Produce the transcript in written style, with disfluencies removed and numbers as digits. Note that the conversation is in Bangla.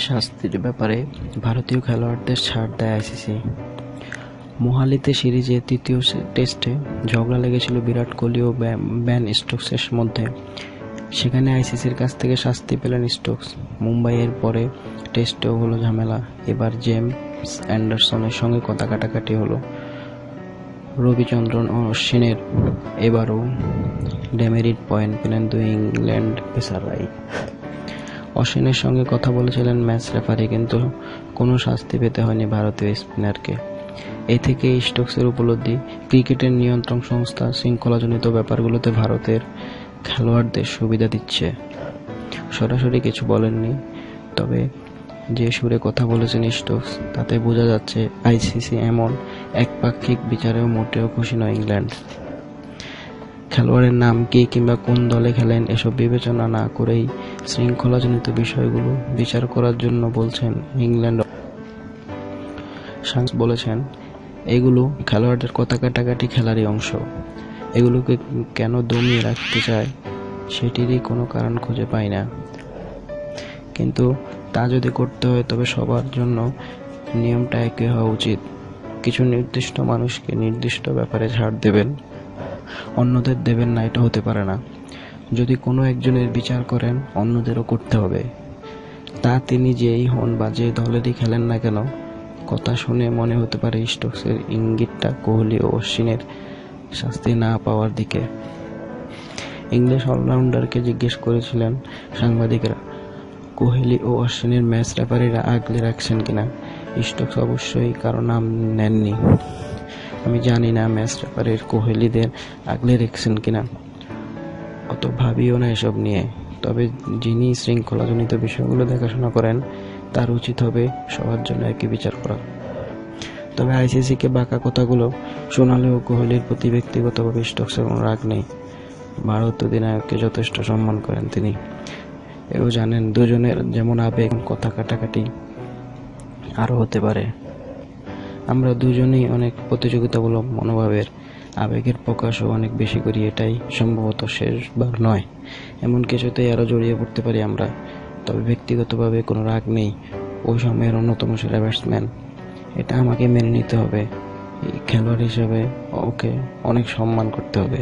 শাস্তির ব্যাপারে ভারতীয় খেলোয়াড়দের ছাড় দেয় আইসিসি। মোহালিতে সিরিজের তৃতীয় টেস্টে ঝগড়া লেগেছিল বিরাট কোহলি ও বেন স্টোকসের মধ্যে। সেখানে আইসিসির কাছ থেকে শাস্তি পেলেন স্টোকস। মুম্বাইয়ের পরে টেস্টেও হলো ঝামেলা। এবার জেমস অ্যান্ডারসনের সঙ্গে কথা কাটাকাটি হলো রবিচন্দ্রন ও অশ্বিনের। এবারও ডেমেরিট পয়েন্ট পেলেন দুই ইংল্যান্ড পেসাররাই। অশ্বিনের সঙ্গে কথা বলেছিলেন ম্যাচ রেফারি, কিন্তু কোনো শাস্তি পেতে হয়নি ভারতীয় স্পিনারকে। এ থেকে স্টোকসের উপলব্ধি, ক্রিকেটের নিয়ন্ত্রণ সংস্থা শৃঙ্খলাজনিত ব্যাপারগুলোতে ভারতের খেলোয়াড়দের সুবিধা দিচ্ছে। সরাসরি কিছু বলেননি, তবে যে সুরে কথা বলেছেন স্টোকস, তাতে বোঝা যাচ্ছে আইসিসি এমন একপাক্ষিক বিচারেও মোটেও খুশি নয় ইংল্যান্ড। খেলোয়াড়ের নাম কি কিংবা কোন দলে খেলেন এসব বিবেচনা না করেই শৃঙ্খলাজনিত বিষয়গুলো বিচার করার জন্য বলছেন ইংল্যান্ড। সাংস বলেছেন, এগুলো খেলোয়াড়দের কথা কাটাকাটি খেলারই অংশ। এগুলোকে কেন দমিয়ে রাখতে চায় সেটিরই কোনো কারণ খুঁজে পাই না। কিন্তু তা যদি করতে হয় তবে সবার জন্য নিয়মটা একই হওয়া উচিত। কিছু নির্দিষ্ট মানুষকে নির্দিষ্ট ব্যাপারে ছাড় দেবেন, অন্যদের দেবেন না, এটা হতে পারে না। যদি কোনো একজনের বিচার করেন, অন্যদেরও করতে হবে। তা তিনি যেই হন বা যে দলেরই খেলেন না কেন। কথা শুনে মনে হতে পারে স্টোকসের ইঙ্গিতটা কোহলি ও অশ্বিনের শাস্তি না পাওয়ার দিকে। ইংলিশ অলরাউন্ডারকে জিজ্ঞেস করেছিলেন সাংবাদিকরা, কোহলি ও অশ্বিনের ম্যাচ রেফারিরা আগলে রাখছেন কিনা। স্টোকস অবশ্যই কারো নাম নেননি। আমি জানি না ম্যাচ রেফারির কোহলিদের আগলে রেখেছেন কিনা, অত ভাবিও না এসব নিয়ে। তবে যিনি শৃঙ্খলাজনিত বিষয়গুলো দেখাশোনা করেন, তার উচিত হবে সবার জন্য একই বিচার করা। তবে আইসিসিকে বাঁকা কথাগুলো শোনালেও কোহলির প্রতি ব্যক্তিগতভাবে স্টোকসের কোনো রাগ নেই। ভারত অধিনায়ককে যথেষ্ট সম্মান করেন তিনি। এও জানেন দুজনের যেমন আবেগ, কথা কাটাকাটি আরও হতে পারে। আমরা দুজনেই অনেক প্রতিযোগিতামূলক মনোভাবের, আবেগের প্রকাশও অনেক বেশি করি। এটাই সম্ভবত শেষবার নয়, এমন কিছুতেই আরও জড়িয়ে পড়তে পারি আমরা। তবে ব্যক্তিগতভাবে কোনো রাগ নেই। ওই সময়ের অন্যতম সেরা ব্যাটসম্যান, এটা আমাকে মেনে নিতে হবে। খেলোয়াড় হিসেবে ওকে অনেক সম্মান করতে হবে।